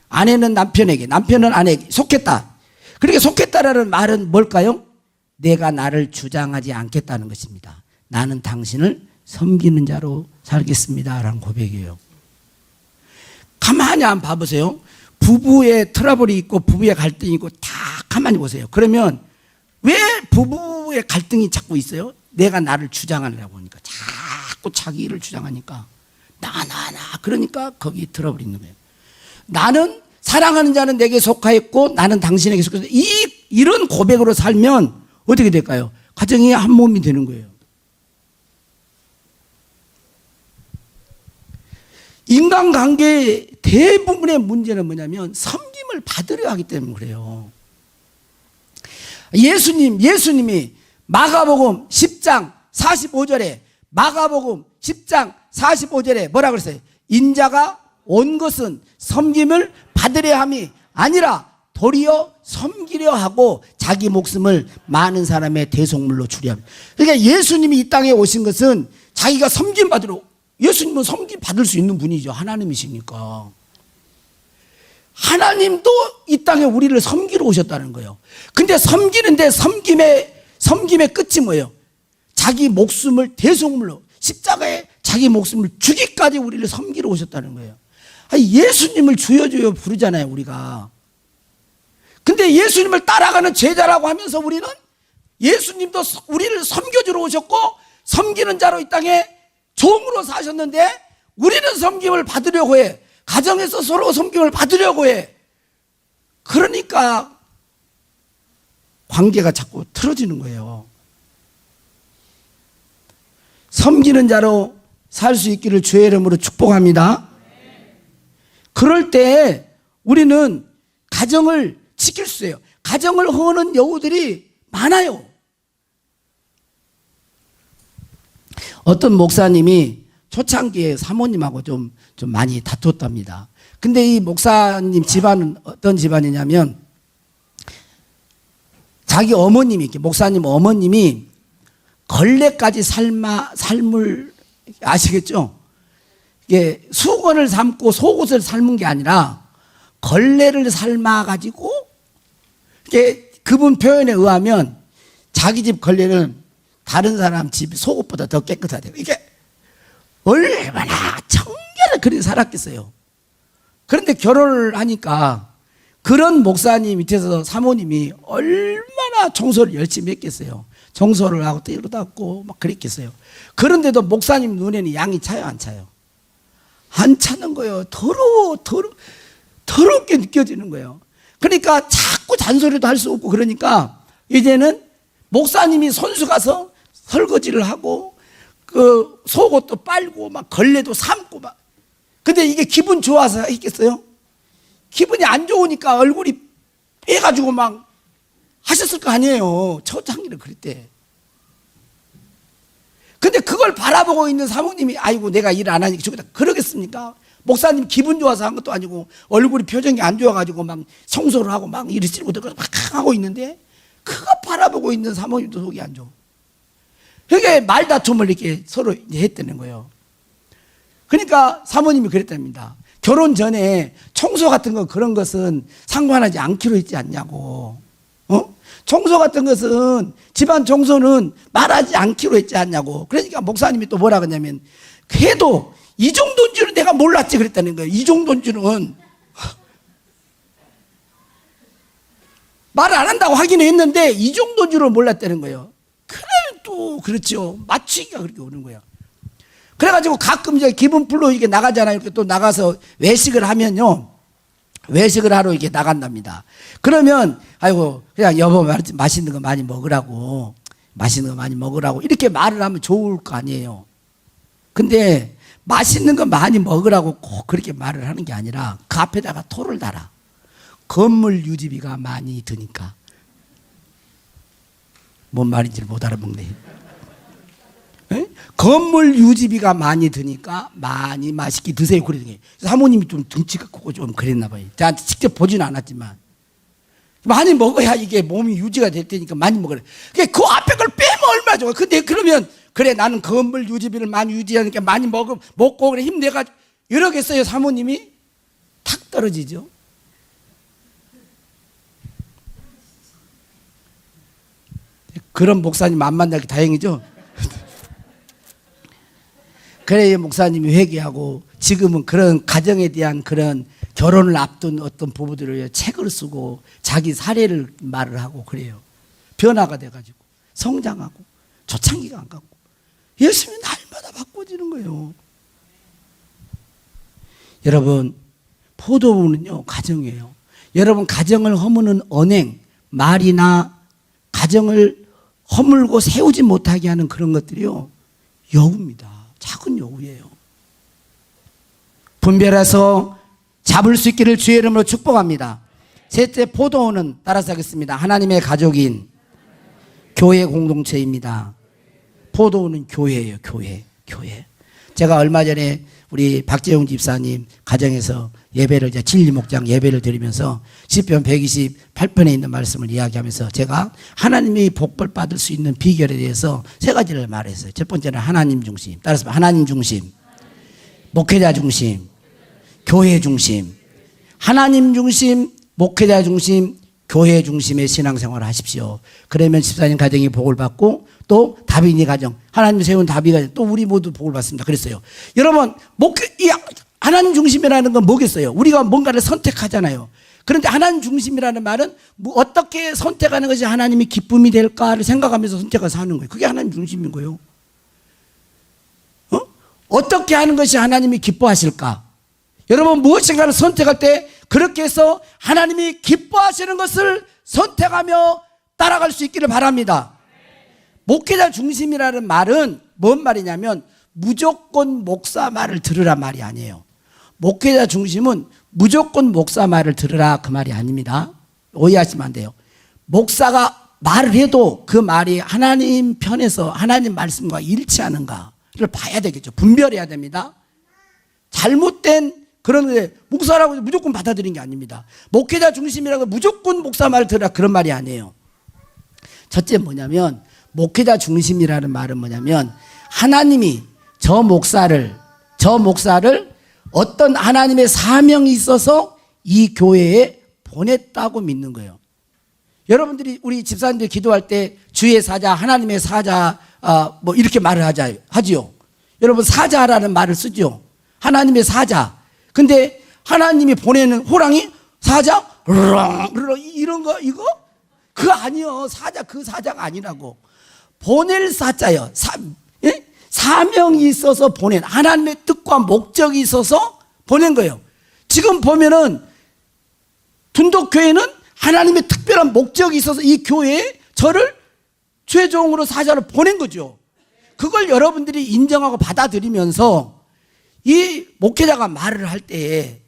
아내는 남편에게, 남편은 아내에게 속했다. 그렇게 속했다라는 말은 뭘까요? 내가 나를 주장하지 않겠다는 것입니다. 나는 당신을 섬기는 자로 살겠습니다 라는 고백이에요. 가만히 한번 봐보세요. 부부의 트러블이 있고 부부의 갈등이 있고 다 가만히 보세요. 그러면 왜 부부의 갈등이 자꾸 있어요? 내가 나를 주장하려고 하니까, 자꾸 자기를 주장하니까, 나 그러니까 거기 트러블이 있는 거예요. 나는 사랑하는 자는 내게 속하였고 나는 당신에게 속했다. 이런 고백으로 살면 어떻게 될까요? 가정이 한 몸이 되는 거예요. 인간관계의 대부분의 문제는 뭐냐면 섬김을 받으려 하기 때문에 그래요. 예수님이 마가복음 10장 45절에 마가복음 10장 45절에 뭐라 그랬어요? 인자가 온 것은 섬김을 받으려 함이 아니라 도리어 섬기려 하고 자기 목숨을 많은 사람의 대속물로 주려 합니다. 그러니까 예수님이 이 땅에 오신 것은 자기가 섬김 받으러, 예수님은 섬김 받을 수 있는 분이죠. 하나님이시니까. 하나님도 이 땅에 우리를 섬기러 오셨다는 거예요. 근데 섬기는데 섬김의 끝이 뭐예요? 자기 목숨을 대속물로, 십자가에 자기 목숨을 주기까지 우리를 섬기러 오셨다는 거예요. 아니, 예수님을 주여 부르잖아요, 우리가. 근데 예수님을 따라가는 제자라고 하면서 우리는 예수님도 우리를 섬겨주러 오셨고 섬기는 자로 이 땅에 종으로 사셨는데 우리는 섬김을 받으려고 해. 가정에서 서로 섬김을 받으려고 해. 그러니까 관계가 자꾸 틀어지는 거예요. 섬기는 자로 살 수 있기를 주의 이름으로 축복합니다. 그럴 때 우리는 가정을 지킬 수 있어요. 가정을 허는 여우들이 많아요. 어떤 목사님이 초창기에 사모님하고 좀 많이 다퉜답니다. 근데 이 목사님 집안은 어떤 집안이냐면 자기 어머님이, 목사님 어머님이 걸레까지 삶을 아시겠죠? 이게 수건을 삶고 속옷을 삶은 게 아니라 걸레를 삶아가지고 이게 그분 표현에 의하면 자기 집 걸레는 다른 사람 집 속옷보다 더 깨끗하대요. 이게 얼마나 청결을 그렇게 살았겠어요. 그런데 결혼을 하니까 그런 목사님 밑에서 사모님이 얼마나 청소를 열심히 했겠어요. 청소를 하고 떼로 닦고 막 그랬겠어요. 그런데도 목사님 눈에는 양이 차요, 안 차요? 안 차는 거예요. 더럽게 느껴지는 거예요. 그러니까 자꾸 잔소리도 할 수 없고 그러니까 이제는 목사님이 손수 가서 설거지를 하고 그 속옷도 빨고 막 걸레도 삶고 막. 근데 이게 기분 좋아서 했겠어요? 기분이 안 좋으니까 얼굴이 빼가지고 막 하셨을 거 아니에요. 초창기를 그럴 때. 근데 그걸 바라보고 있는 사모님이 아이고 내가 일 안 하니까 죽겠다 그러겠습니까? 목사님 기분 좋아서 한 것도 아니고 얼굴이 표정이 안 좋아가지고 막 청소를 하고 막 이리 찌르고 막 하고 있는데 그거 바라보고 있는 사모님도 속이 안 좋아. 그게 말다툼을 이렇게 서로 했다는 거예요. 그러니까 사모님이 그랬답니다. 결혼 전에 청소 같은 거 그런 것은 상관하지 않기로 했지 않냐고. 청소 같은 것은 집안 청소는 말하지 않기로 했지 않냐고. 그러니까 목사님이 또 뭐라 그러냐면 해도 이 정도인 줄은 내가 몰랐지 그랬다는 거예요. 이 정도인 줄은 말 안 한다고 하긴 했는데 이 정도인 줄은 몰랐다는 거예요. 그래 또 그렇죠. 맞추기가 그렇게 오는 거예요. 그래가지고 가끔 이제 기분 풀로 이렇게 나가잖아요. 이렇게 또 나가서 외식을 하면요. 외식을 하러 이렇게 나간답니다. 그러면 아이고 그냥 여보 맛있는 거 많이 먹으라고 이렇게 말을 하면 좋을 거 아니에요. 근데 맛있는 거 많이 먹으라고 꼭 그렇게 말을 하는 게 아니라 그 앞에다가 토를 달아. 건물 유지비가 많이 드니까. 뭔 말인지 못 알아먹네. 에? 건물 유지비가 많이 드니까 많이 맛있게 드세요. 그러더니 사모님이 좀 등치가 크고 좀 그랬나 봐요. 저한테 직접 보지는 않았지만 많이 먹어야 이게 몸이 유지가 될 테니까 많이 먹으래. 그 앞에 걸 빼면 얼마나 좋아. 근데 그러면 그래 나는 건물 유지비를 많이 유지하니까 많이 먹고 그래 힘내가지고 이러겠어요 사모님이? 탁 떨어지죠. 그런 목사님 안 만나기 다행이죠. 그래 목사님이 회개하고 지금은 그런 가정에 대한 그런 결혼을 앞둔 어떤 부부들을 책을 쓰고 자기 사례를 말을 하고 그래요. 변화가 돼가지고 성장하고 초창기가 안 갖고 열심히 날마다 바꿔지는 거예요. 여러분 포도원은요 가정이에요. 여러분 가정을 허무는 언행, 말이나 가정을 허물고 세우지 못하게 하는 그런 것들이요 여우입니다. 작은 여우예요. 분별해서 잡을 수 있기를 주의 이름으로 축복합니다. 셋째, 포도원은 따라서 하겠습니다. 하나님의 가족인 교회 공동체입니다. 포도원은 교회예요. 교회. 제가 얼마 전에 우리 박재용 집사님 가정에서 예배를 이제 진리 목장 예배를 드리면서 시편 128편에 있는 말씀을 이야기하면서 제가 하나님이 복을 받을 수 있는 비결에 대해서 세 가지를 말했어요. 첫 번째는 하나님 중심. 따라서 하나님 중심, 목회자 중심, 교회 중심. 하나님 중심, 목회자 중심, 교회 중심의 신앙생활을 하십시오. 그러면 집사님 가정이 복을 받고 또 다빈이 가정, 하나님 세운 다빈 가정, 또 우리 모두 복을 받습니다. 그랬어요. 여러분, 이 하나님 중심이라는 건 뭐겠어요? 우리가 뭔가를 선택하잖아요. 그런데 하나님 중심이라는 말은 어떻게 선택하는 것이 하나님이 기쁨이 될까를 생각하면서 선택해서 하는 거예요. 그게 하나님 중심인 거예요. 어떻게 하는 것이 하나님이 기뻐하실까? 여러분 무엇인가를 선택할 때 그렇게 해서 하나님이 기뻐하시는 것을 선택하며 따라갈 수 있기를 바랍니다. 목회자 중심이라는 말은 뭔 말이냐면 무조건 목사 말을 들으라 말이 아니에요. 목회자 중심은 무조건 목사 말을 들으라 그 말이 아닙니다. 오해하시면 안 돼요. 목사가 말을 해도 그 말이 하나님 편에서 하나님 말씀과 일치하는가를 봐야 되겠죠. 분별해야 됩니다. 잘못된 그런 목사라고 무조건 받아들이는 게 아닙니다. 목회자 중심이라고 무조건 목사 말을 들으라 그런 말이 아니에요. 첫째 뭐냐면 목회자 중심이라는 말은 뭐냐면 하나님이 저 목사를 어떤 하나님의 사명이 있어서 이 교회에 보냈다고 믿는 거예요. 여러분들이 우리 집사님들 기도할 때 주의 사자, 하나님의 사자 뭐 이렇게 말을 하지요. 여러분 사자라는 말을 쓰죠. 하나님의 사자. 근데 하나님이 보내는 호랑이 사자 이런 거 이거 그거 아니요. 사자 그 사자가 아니라고. 보낼 사자요. 사명이 있어서 보낸 하나님의 뜻과 목적이 있어서 보낸 거예요. 지금 보면은 둔덕교회는 하나님의 특별한 목적이 있어서 이 교회에 저를 최종으로 사자를 보낸 거죠. 그걸 여러분들이 인정하고 받아들이면서 이 목회자가 말을 할 때에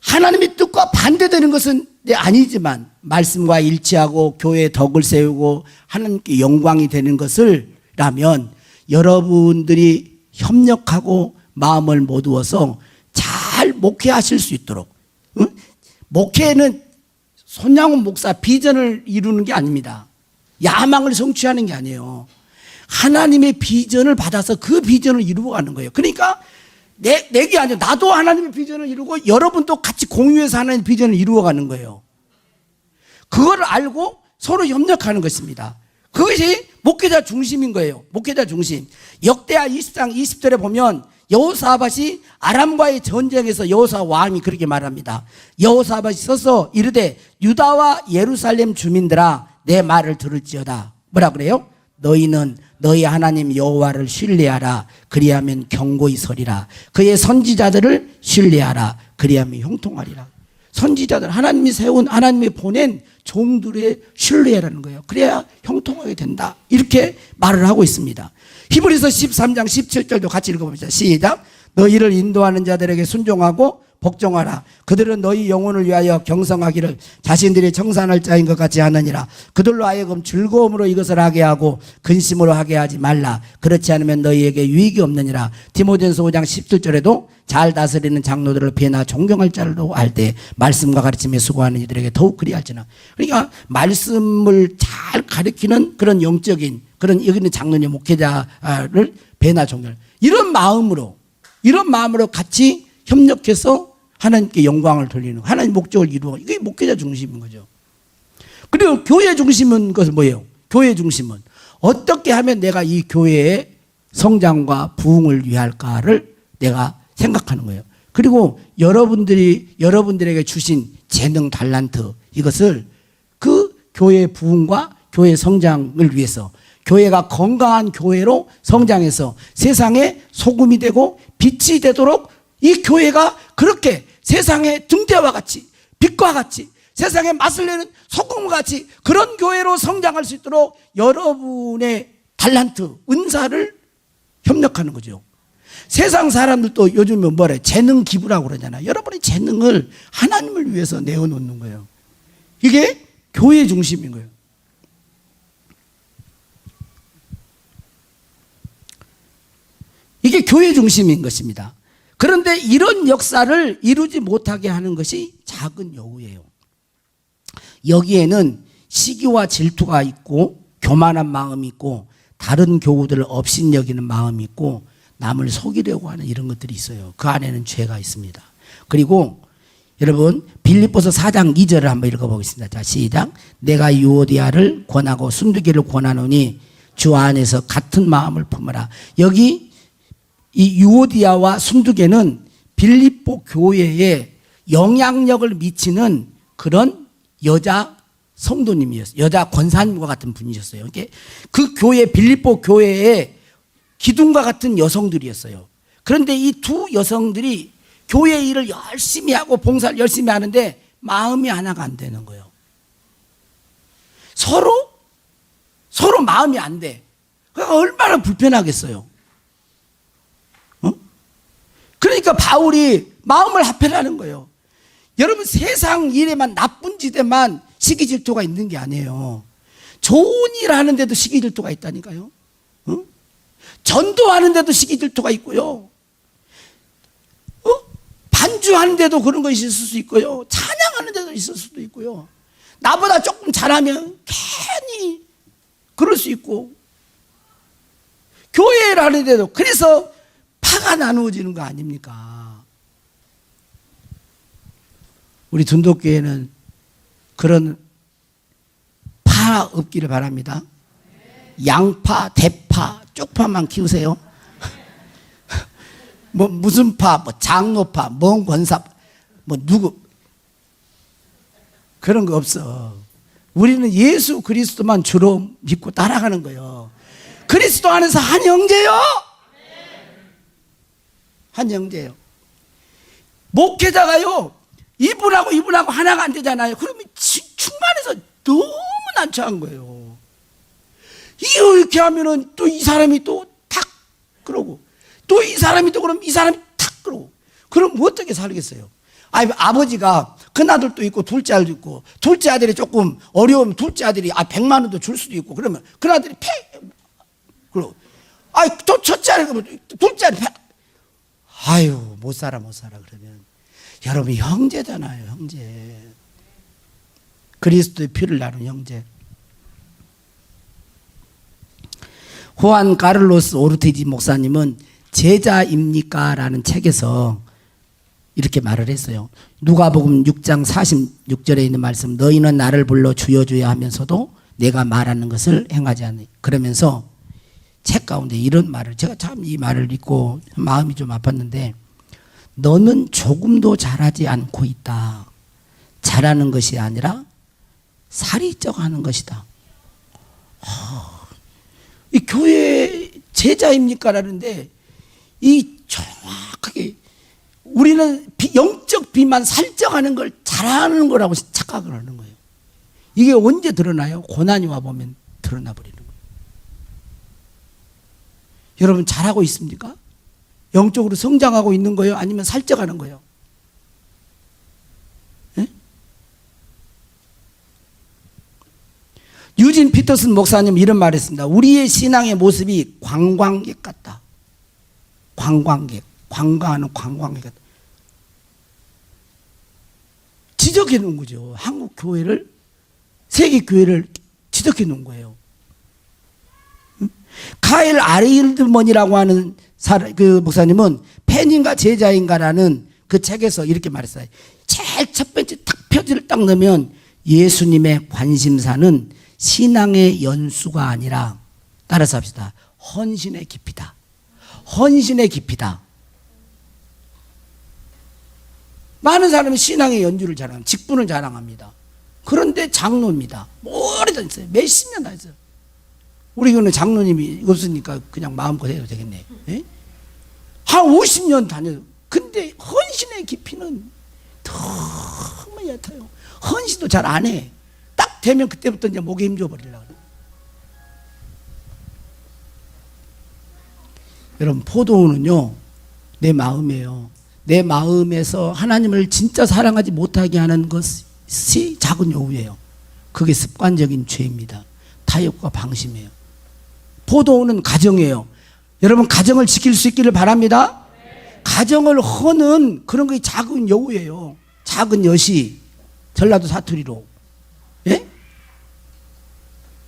하나님의 뜻과 반대되는 것은 아니지만 말씀과 일치하고 교회의 덕을 세우고 하나님께 영광이 되는 것을라면 여러분들이 협력하고 마음을 모두어서 잘 목회하실 수 있도록. 목회는 손양훈 목사 비전을 이루는 게 아닙니다. 야망을 성취하는 게 아니에요. 하나님의 비전을 받아서 그 비전을 이루어가는 거예요. 그러니까 내게 아니라 나도 하나님의 비전을 이루고 여러분도 같이 공유해서 하나님의 비전을 이루어가는 거예요. 그걸 알고 서로 협력하는 것입니다. 그것이 목회자 중심인 거예요. 목회자 중심. 역대하 20장 20절에 보면 여호사밧이 아람과의 전쟁에서 여호사 왕이 그렇게 말합니다. 여호사밧이 서서 이르되 유다와 예루살렘 주민들아 내 말을 들을지어다. 뭐라 그래요? 너희는 너희 하나님 여호와를 신뢰하라. 그리하면 경고히 서리라. 그의 선지자들을 신뢰하라. 그리하면 형통하리라. 선지자들 하나님이 세운 하나님이 보낸 종들의 신뢰라는 거예요. 그래야 형통하게 된다. 이렇게 말을 하고 있습니다. 히브리서 13장 17절도 같이 읽어봅시다. 시작. 너희를 인도하는 자들에게 순종하고 복종하라. 그들은 너희 영혼을 위하여 경성하기를 자신들이 청산할 자인 것 같이 하느니라. 그들로 하여금 즐거움으로 이것을 하게 하고 근심으로 하게 하지 말라. 그렇지 않으면 너희에게 유익이 없느니라. 디모데전서 5장 17절에도 잘 다스리는 장로들을 배나 존경할 자로 알 때 말씀과 가르침에 수고하는 이들에게 더욱 그리할지나. 그러니까 말씀을 잘 가르치는 그런 영적인 그런 여기 있는 장로님 목회자를 배나 존경, 이런 마음으로 같이 협력해서 하나님께 영광을 돌리는, 하나님 목적을 이루어, 이게 목회자 중심인 거죠. 그리고 교회 중심은 것은 뭐예요? 교회 중심은 어떻게 하면 내가 이 교회의 성장과 부흥을 위할까를 내가 생각하는 거예요. 그리고 여러분들에게 주신 재능, 달란트, 이것을 그 교회의 부흥과 교회 성장을 위해서, 교회가 건강한 교회로 성장해서 세상에 소금이 되고 빛이 되도록 이 교회가 그렇게 세상의 등대와 같이, 빛과 같이, 세상에 맛을 내는 소금과 같이 그런 교회로 성장할 수 있도록 여러분의 달란트, 은사를 협력하는 거죠. 세상 사람들도 요즘에 뭐래? 재능 기부라고 그러잖아요. 여러분의 재능을 하나님을 위해서 내어놓는 거예요. 이게 교회 중심인 거예요. 이게 교회 중심인 것입니다. 그런데 이런 역사를 이루지 못하게 하는 것이 작은 여우예요. 여기에는 시기와 질투가 있고 교만한 마음이 있고 다른 교우들을 업신여기는 마음이 있고 남을 속이려고 하는 이런 것들이 있어요. 그 안에는 죄가 있습니다. 그리고 여러분 빌립보서 4장 2절을 한번 읽어보겠습니다. 자, 시작. 내가 유오디아를 권하고 순두기를 권하노니 주 안에서 같은 마음을 품으라. 여기 이 유오디아와 순두개는 빌립보 교회에 영향력을 미치는 그런 여자 성도님이었어요. 여자 권사님과 같은 분이셨어요. 그 교회, 빌립보 교회에 기둥과 같은 여성들이었어요. 그런데 이 두 여성들이 교회 일을 열심히 하고 봉사를 열심히 하는데 마음이 하나가 안 되는 거예요. 서로 마음이 안 돼. 그러니까 얼마나 불편하겠어요. 그러니까 바울이 마음을 합해라는 거예요. 여러분 세상 일에만, 나쁜 짓에만 시기 질투가 있는 게 아니에요. 좋은 일 하는데도 시기 질투가 있다니까요. 전도하는데도 시기 질투가 있고요. 반주하는데도 그런 것이 있을 수 있고요. 찬양하는데도 있을 수도 있고요. 나보다 조금 잘하면 괜히 그럴 수 있고, 교회를 하는데도. 그래서 파가 나누어지는 거 아닙니까? 우리 둔독교회는 그런 파 없기를 바랍니다. 양파, 대파, 쪽파만 키우세요. 뭐 무슨 파, 뭐 장로파, 뭔 권사, 뭐 누구, 그런 거 없어. 우리는 예수 그리스도만 주로 믿고 따라가는 거예요. 그리스도 안에서 한 형제요. 한 형제예요. 목회자가요, 이분하고 하나가 안 되잖아요. 그러면 충만해서 너무 난처한 거예요. 이렇게 하면은 또 이 사람이 또 탁 그러고, 또 이 사람이 또 그러면 이 사람이 탁 그러고, 그럼 어떻게 살겠어요? 아버지가 큰아들도 있고 둘째 아들도 있고, 둘째 아들이 조금 어려우면 둘째 아들이 100만 원도 줄 수도 있고, 그러면 큰아들이 그러고, 또 첫째 아들이 둘째 아들이 아유, 못 살아 그러면. 여러분 형제잖아요, 형제. 그리스도의 피를 나눈 형제. 후안 카를로스 오르티지 목사님은 제자입니까? 라는 책에서 이렇게 말을 했어요. 누가복음 6장 46절에 있는 말씀, 너희는 나를 불러 주여 주여 하면서도 내가 말하는 것을 행하지 않니. 그러면서 책 가운데 이런 말을, 제가 참 이 말을 읽고 마음이 좀 아팠는데, 너는 조금도 잘하지 않고 있다. 잘하는 것이 아니라 살이 쪄가는 것이다. 이 교회 제자입니까? 라는데, 이 정확하게 우리는 영적 비만, 살쪄가는 걸 잘하는 거라고 착각을 하는 거예요. 이게 언제 드러나요? 고난이 와보면 드러나 버리는 거예요. 여러분 잘하고 있습니까? 영적으로 성장하고 있는 거예요? 아니면 살쪄가는 거예요? 유진 피터슨 목사님 이런 말 했습니다. 우리의 신앙의 모습이 관광객 같다. 관광하는 관광객 같다. 지적해 놓은 거죠. 한국 교회를, 세계 교회를 지적해 놓은 거예요. 카일 아일드먼이라고 하는 그 목사님은 팬인가 제자인가라는 그 책에서 이렇게 말했어요. 제일 첫 번째 딱 표지를 딱 넣으면 예수님의 관심사는 신앙의 연수가 아니라, 따라서 합시다, 헌신의 깊이다. 헌신의 깊이다. 많은 사람이 신앙의 연주를 자랑합니다. 직분을 자랑합니다. 그런데 장로입니다. 오래전 있어요. 몇십 년 다 했어요. 우리 교회는 장로님이 없으니까 그냥 마음껏 해도 되겠네. 예? 한 50년 다녀요. 근데 헌신의 깊이는 너무 얕아요. 헌신도 잘 안 해. 딱 되면 그때부터 이제 목에 힘줘 버리려고 그래요. 여러분, 포도원은요, 내 마음이에요. 내 마음에서 하나님을 진짜 사랑하지 못하게 하는 것이 작은 요구예요. 그게 습관적인 죄입니다. 타협과 방심이에요. 포도원은 가정이에요. 여러분, 가정을 지킬 수 있기를 바랍니다. 가정을 허는 그런 게 작은 여우예요. 작은 여시, 전라도 사투리로. 예?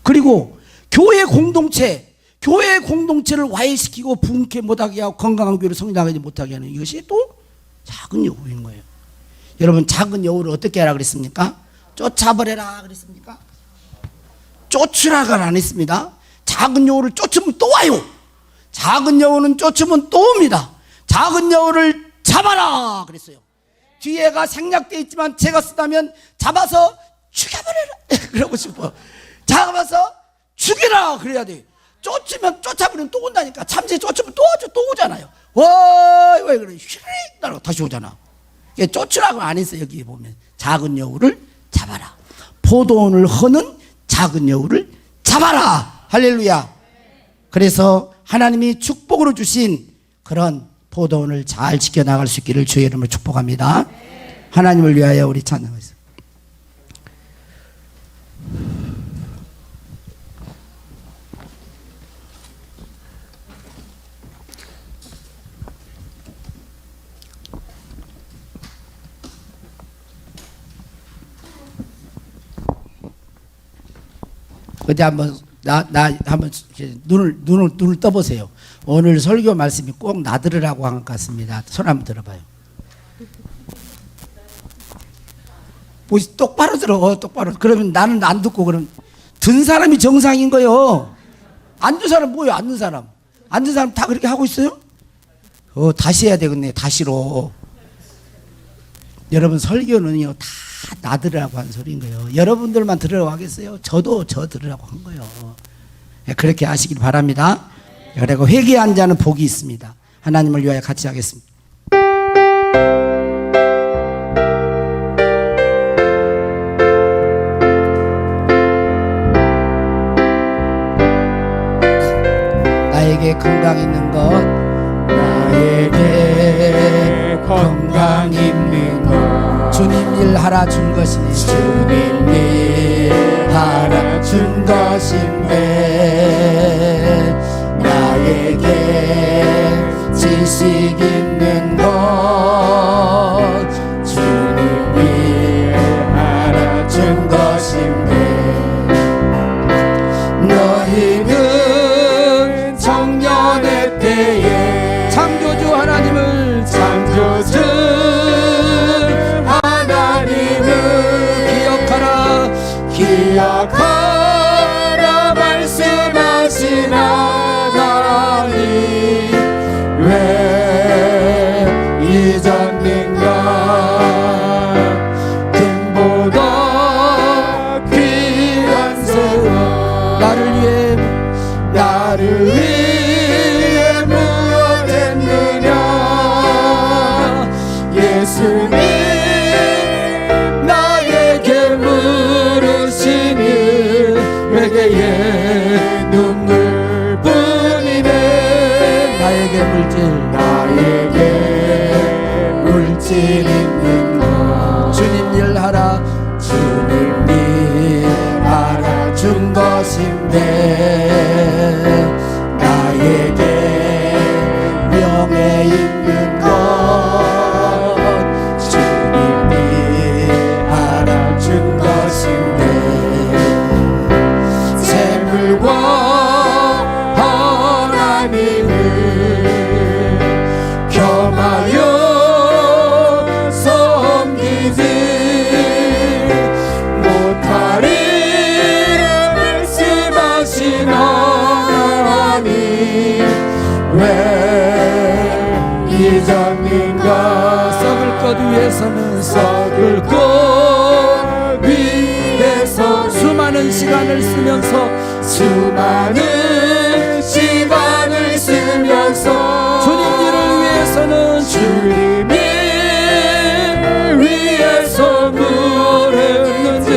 그리고 교회 공동체를 와해시키고 부흥케 못하게 하고 건강한 교회로 성장하지 못하게 하는 이것이 또 작은 여우인 거예요. 여러분, 작은 여우를 어떻게 하라 그랬습니까? 쫓아버려라 그랬습니까? 쫓으라가 안 했습니다. 작은 여우를 쫓으면 또 와요. 작은 여우는 쫓으면 또 옵니다. 작은 여우를 잡아라 그랬어요. 뒤에가 생략되어 있지만 제가 쓰다면 잡아서 죽여버려라 그러고 싶어. 잡아서 죽여라 그래야 돼. 쫓아버리면 또 온다니까. 참새 쫓으면 또 오잖아요. 왜 그래? 휘릭 나라고 다시 오잖아. 쫓으라고 안 했어요. 여기 보면 작은 여우를 잡아라. 포도원을 허는 작은 여우를 잡아라. 할렐루야. 그래서 하나님이 축복으로 주신 그런 포도원을 잘 지켜나갈 수 있기를 주의 이름으로 축복합니다. 하나님을 위하여 우리 찬양하겠습니다. 어제 한번 한번 눈을 떠보세요. 오늘 설교 말씀이 꼭 나들으라고 한 것 같습니다. 손 한번 들어봐요. 뭐 똑바로 들어, 똑바로. 그러면 나는 안 듣고 그럼 든 사람이 정상인 거요. 앉은 사람 뭐예요? 앉는 사람 다 그렇게 하고 있어요? 다시 해야 되겠네. 다시로. 여러분, 설교는요 다 나들으라고 한 소리인 거예요. 여러분들만 들으라고 하겠어요? 저도 저 들으라고 한 거예요. 그렇게 하시길 바랍니다. 그리고 회개한 자는 복이 있습니다. 하나님을 위하여 같이 하겠습니다. 나에게 건강 있는 것, 나에게 건강 있는 것, 주님 일하라 준 것이니, 주님 일하라 준 것인데, 나에게 지식 있는 것, 주님 일하라 준 것인데, 너희는 청년의 때에 창조주 하나님을 기억하라 말씀하신 하나님, 왜 잊었는가. 금보다 귀한 세월 나를 위해 무엇 했느냐. 예수님 회개의 눈물뿐이네. 나에게 물질 있는 것, 주님 일하라 준 것, 것인데 나에게 명예 있는 것 주님이 알아준 것인데 재물과 하나님을 겸하여 섬기지 못하리라 말씀하신 하나님 왜 잊었는가 썩을 것 위해서는 썩을 것 위해서 수많은 시간을 쓰면서 주님들을 위해서는 주님을 위해서 무엇 했는지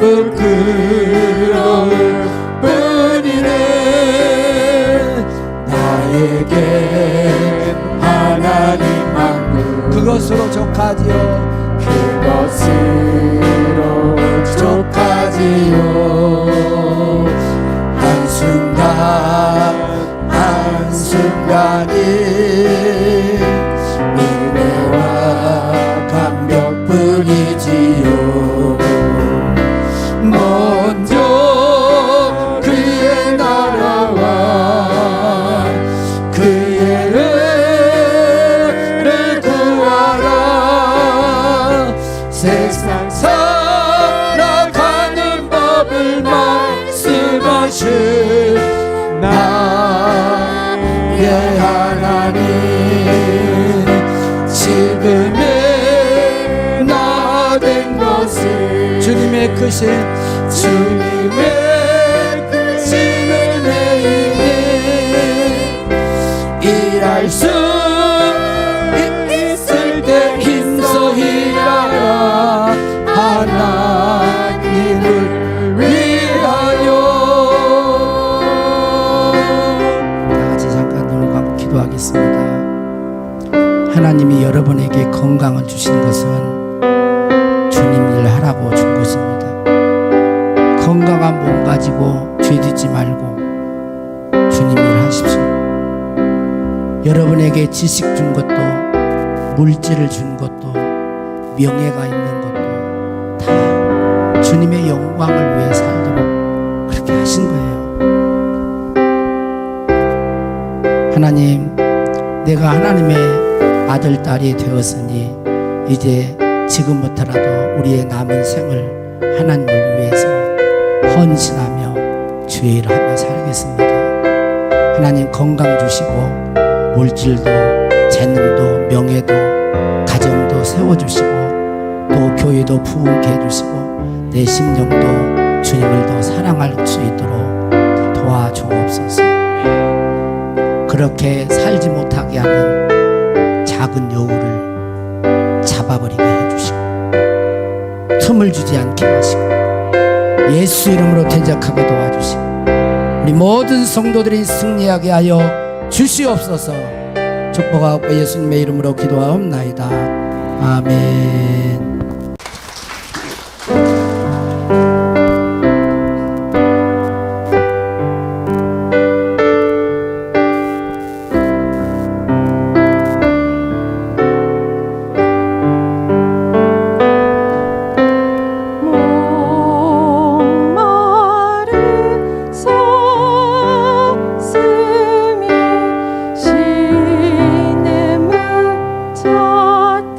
부끄러울 뿐이네 나에게 하나님만 그것으로 족하지요 그것으로 족하지요 한순간이 은혜와 감격뿐이지요 먼저 그의 나라와 그의 은혜를 구하라 세상 살아가는 법을 말씀하신 나의 하나님 지금의 나 된 것을 주님의 크신 은혜이니 일할 수 있을 때 힘써 일하라 하나님을 위하여 다같이 잠깐 눈을 감고 기도하겠습니다. 하나님이 여러분에게 건강을 주신 것은 주님 일 하라고 준 것입니다. 건강한 몸 가지고 죄짓지 말고 주님 일 하십시오. 여러분에게 지식 준 것도 물질을 준 것도 명예가 있는 것도 다 주님의 영광을 위해 살도록 그렇게 하신 거예요. 하나님, 내가 하나님의 아들, 딸이 되었으니 이제 지금부터라도 우리의 남은 생을 하나님을 위해서 헌신하며 주의 일을 하며 살겠습니다. 하나님 건강 주시고 물질도 재능도 명예도 가정도 세워주시고 또 교회도 부흥케 해주시고 내 심령도 주님을 더 사랑할 수 있도록 도와주옵소서. 그렇게 살지 못하게 하는 작은 여우를 잡아버리게 해주시고 틈을 주지 않게 하시고 예수 이름으로 대적하게 도와주시고 우리 모든 성도들이 승리하게 하여 주시옵소서. 축복하고 예수님의 이름으로 기도하옵나이다. 아멘. 신음을 찾듯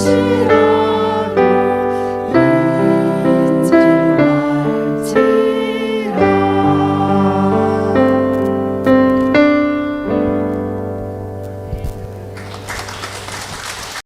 것이라